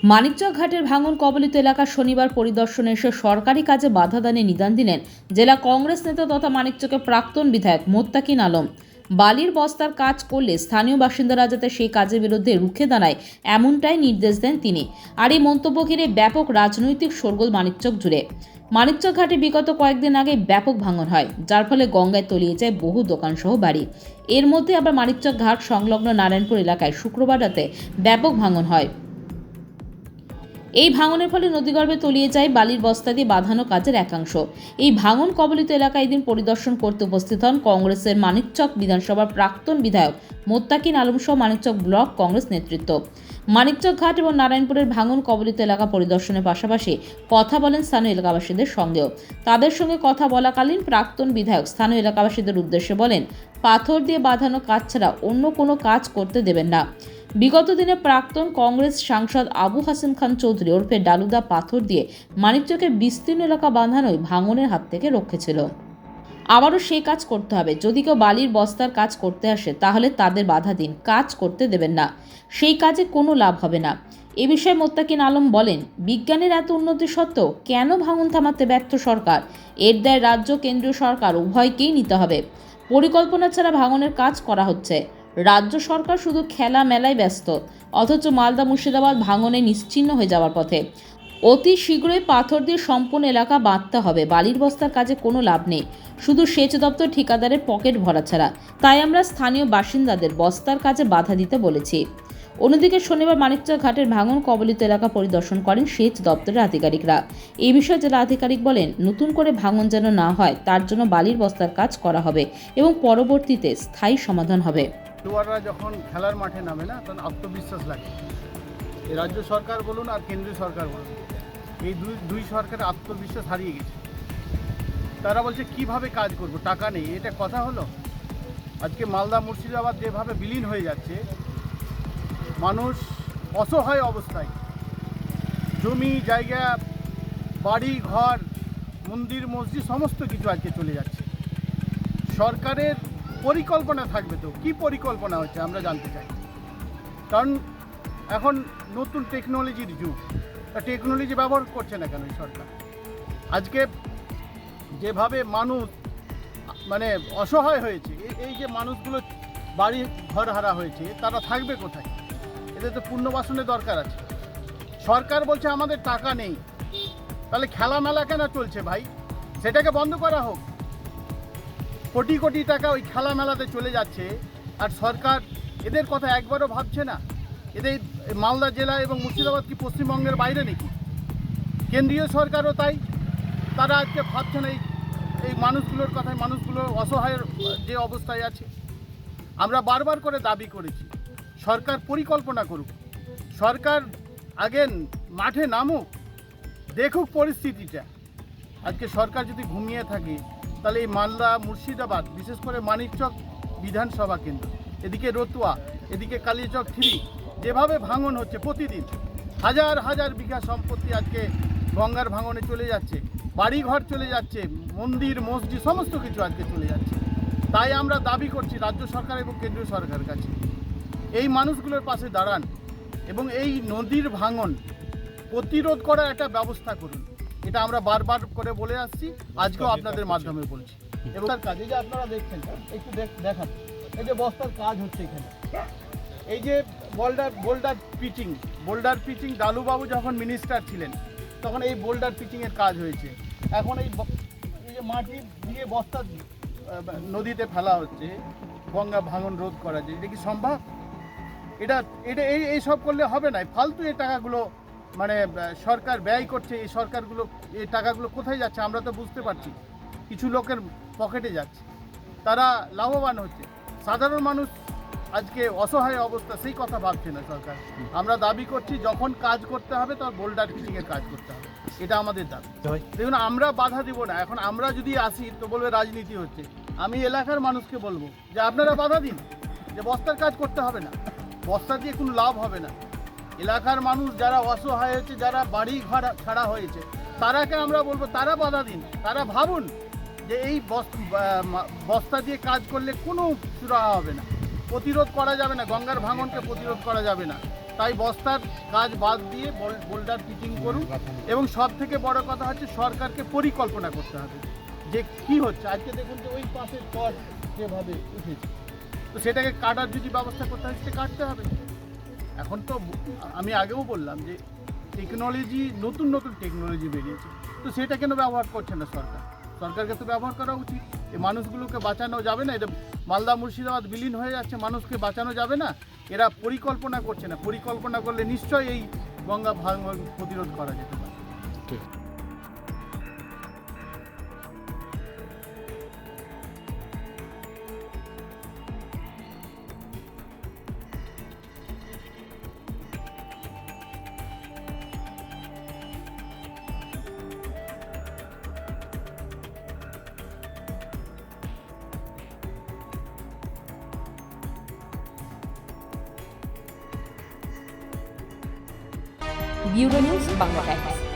মানিকচক ঘাটের ভাঙন কবলিত এলাকা শনিবার পরিদর্শনে এসে সরকারি কাজে বাধা দানে নিদান দিলেন জেলা কংগ্রেস নেতা তথা মানিকচকের প্রাক্তন বিধায়ক মোত্তাকিন আলম। বালির বস্তার কাজ করলে স্থানীয় বাসিন্দারা যাতে সেই কাজের বিরুদ্ধে রুখে দাঁড়ায় এমনটাই নির্দেশ দেন তিনি। আর এই মন্তব্য ঘিরে ব্যাপক রাজনৈতিক শোরগোল মানিকচক জুড়ে। মানিকচক ঘাটে বিগত কয়েকদিন আগে ব্যাপক ভাঙন হয়, যার ফলে গঙ্গায় তলিয়ে যায় বহু দোকানসহ বাড়ি। এর মধ্যে আবার মানিকচক ঘাট সংলগ্ন নারায়ণপুর এলাকায় শুক্রবার রাতে ব্যাপক ভাঙন হয়। এই ভাঙনের ফলে নদীগর্ভে তলিয়ে যায় বালির বস্তা দিয়ে বাঁধানো কাজের একাংশ। এই ভাঙন কবলিত এলাকায় এদিন পরিদর্শন করতে উপস্থিত হন কংগ্রেসের মানিকচক বিধানসভার প্রাক্তন বিধায়ক মোত্তাকিন আলম সহ মানিকচক ব্লক কংগ্রেস নেতৃত্ব। মানিকচক ঘাট এবং নারায়ণপুরের ভাঙন কবলিত এলাকা পরিদর্শনের পাশাপাশি কথা বলেন স্থানীয় এলাকাবাসীদের সঙ্গেও। তাদের সঙ্গে কথা বলাকালীন প্রাক্তন বিধায়ক স্থানীয় এলাকাবাসীদের উদ্দেশ্যে বলেন, পাথর দিয়ে বাঁধানো কাজ ছাড়া অন্য কোনো কাজ করতে দেবেন না। বিগত দিনে প্রাক্তন কংগ্রেস সাংসদ আবু হাসিম খান চৌধুরী ওরফে ডালুদা পাথর দিয়ে মানিকচকের বিস্তীর্ণ এলাকা বাঁধানোই ভাঙনের হাত থেকে রক্ষে ছিল। আবারও সেই কাজ করতে হবে। যদি কেউ বালির বস্তার কাজ করতে আসে তাহলে তাদের বাধা দিন, কাজ করতে দেবেন না, সেই কাজে কোনো লাভ হবে না। এ বিষয়ে মোত্তাকিন আলম বলেন, বিজ্ঞানের এত উন্নতি সত্ত্বেও কেন ভাঙন থামাতে ব্যর্থ সরকার? এর দায় রাজ্য কেন্দ্রীয় সরকার উভয়কেই নিতে হবে। পরিকল্পনা ছাড়া ভাঙনের কাজ করা হচ্ছে। রাজ্য সরকার শুধু খেলা মেলায় ব্যস্ত, অথচ মালদা মুর্শিদাবাদ ভাঙনে নিশ্চিহ্ন হয়ে যাওয়ার পথে। অতি শীঘ্রই পাথর দিয়ে সম্পূর্ণ এলাকা বাঁধতে হবে। বালির বস্তার কাজে কোনো লাভ নেই, শুধু সেচ দপ্তর ঠিকাদারের পকেট ভরা ছাড়া। তাই আমরা স্থানীয় বাসিন্দাদের বস্তার কাজে বাধা দিতে বলেছি। অন্যদিকে শনিবার মানিকচক ঘাটের ভাঙন কবলিত এলাকা পরিদর্শন করেন সেচ দপ্তরের আধিকারিকরা। এই বিষয়ে জেলা আধিকারিক বলেন, নতুন করে ভাঙন যেন না হয় তার জন্য বালির বস্তার কাজ করা হবে এবং পরবর্তীতে স্থায়ী সমাধান হবে। খেলোয়াড়রা যখন খেলার মাঠে নামে না, তখন আত্মবিশ্বাস লাগে। এই রাজ্য সরকার বলুন আর কেন্দ্রীয় সরকার বলুন, এই দুই সরকারের আত্মবিশ্বাস হারিয়ে গেছে। তারা বলছে কিভাবে কাজ করব, টাকা নেই। এটা কথা হলো? আজকে মালদা মুর্শিদাবাদ যেভাবে বিলীন হয়ে যাচ্ছে, মানুষ অসহায় অবস্থায়, জমি জায়গা, বাড়ি ঘর, মন্দির মসজিদ সমস্ত কিছু আজকে চলে যাচ্ছে। সরকারের পরিকল্পনা থাকবে তো, কি পরিকল্পনা হচ্ছে আমরা জানতে চাই। কারণ এখন নতুন টেকনোলজির যুগ, টেকনোলজি ব্যবহার করছে না কেন এই সরকার? আজকে যেভাবে মানুষ মানে অসহায় হয়েছে, এই যে মানুষগুলো বাড়ি ঘর হারা হয়েছে, তারা থাকবে কোথায়? এদের তো পুনর্বাসনের দরকার আছে। সরকার বলছে আমাদের টাকা নেই, তাহলে খেলা মেলা কেন চলছে ভাই? সেটাকে বন্ধ করা হোক। কোটি কোটি টাকা ওই খেলা মেলাতে চলে যাচ্ছে, আর সরকার এদের কথা একবারও ভাবছে না। এদের মালদা জেলা এবং মুর্শিদাবাদ কি পশ্চিমবঙ্গের বাইরে নাকি? কেন্দ্রীয় সরকারও তাই, তারা আজকে ভাবছে না এই মানুষগুলোর কথায়। মানুষগুলো অসহায়ের যে অবস্থায় আছে, আমরা বারবার করে দাবি করেছি সরকার পরিকল্পনা করুক। সরকার আগে মাঠে নামুক, দেখুক পরিস্থিতিটা। আজকে সরকার যদি ঘুমিয়ে থাকে, তাহলে এই মালদা মুর্শিদাবাদ, বিশেষ করে মানিকচক বিধানসভা কেন্দ্র, এদিকে রতুয়া, এদিকে কালিয়াচক 3, যেভাবে ভাঙন হচ্ছে প্রতিদিন, হাজার হাজার বিঘা সম্পত্তি আজকে গঙ্গার ভাঙনে চলে যাচ্ছে, বাড়িঘর চলে যাচ্ছে, মন্দির মসজিদ সমস্ত কিছু আজকে চলে যাচ্ছে। তাই আমরা দাবি করছি রাজ্য সরকার এবং কেন্দ্রীয় সরকারের কাছে, এই মানুষগুলোর পাশে দাঁড়ান এবং এই নদীর ভাঙন প্রতিরোধ করার একটা ব্যবস্থা করুন। এটা আমরা বারবার করে বলে আসছি, আজকেও আপনাদের মাধ্যমে বলছি। এবং তার কাজ, এই যে আপনারা দেখছেন, একটু দেখান, এই যে বস্তার কাজ হচ্ছে এখানে, এই যে বোল্ডার পিচিং ডালুবাবু যখন মিনিস্টার ছিলেন তখন এই বোল্ডার পিচিংয়ের কাজ হয়েছে। এখন এই যে মাটি দিয়ে বস্তা নদীতে ফেলা হচ্ছে গঙ্গা ভাঙন রোধ করা যায়, এটা কি সম্ভব? এটা এটা এই সব করলে হবে না। ফালতু এই টাকাগুলো মানে সরকার ব্যয় করছে, এই টাকাগুলো কোথায় যাচ্ছে আমরা তো বুঝতে পারছি। কিছু লোকের পকেটে যাচ্ছে, তারা লাভবান হচ্ছে। সাধারণ মানুষ আজকে অসহায় অবস্থা, সেই কথা ভাবছে না সরকার। আমরা দাবি করছি যখন কাজ করতে হবে তখন বোল্ডার পিচিংয়ের কাজ করতে হবে, এটা আমাদের দাবি। দেখুন, আমরা বাধা দিব না। এখন আমরা যদি আসি তো বলবে রাজনীতি হচ্ছে। আমি এলাকার মানুষকে বলবো যে আপনারা বাধা দিন, যে বস্তার কাজ করতে হবে না, বস্তা দিয়ে কোনো লাভ হবে না। এলাকার মানুষ যারা অসহায় হয়েছে, যারা বাড়ি ঘর ছাড়া হয়েছে, তারাকে আমরা বলবো তারা বাধা দিন। তারা ভাবুন যে এই বস্তা দিয়ে কাজ করলে কোনো সুরাহা হবে না, প্রতিরোধ করা যাবে না, গঙ্গার ভাঙনকে প্রতিরোধ করা যাবে না। তাই বস্তার কাজ বাদ দিয়ে বোল্ডার পিচিং করুন। এবং সব থেকে বড় কথা হচ্ছে সরকারকে পরিকল্পনা করতে হবে যে কি হচ্ছে। আজকে দেখুন যে ওই পাশের পথ যেভাবে উঠেছে, তো সেটাকে কাটার যদি ব্যবস্থা করতে হয় সেটা কাটতে হবে। এখন তো আমি আগেও বললাম যে টেকনোলজি, নতুন নতুন টেকনোলজি বেরিয়েছে, তো সেটা কেন ব্যবহার করছে না সরকার? সরকারকে তো ব্যবহার করা উচিত। এই মানুষগুলোকে বাঁচানো যাবে না, এটা মালদা মুর্শিদাবাদ বিলীন হয়ে যাচ্ছে, মানুষকে বাঁচানো যাবে না। এরা পরিকল্পনা করছে না, পরিকল্পনা করলে নিশ্চয়ই এই গঙ্গা ভাঙন প্রতিরোধ করা যেতে পারে। ঠিক। Bureau news Bangla Times.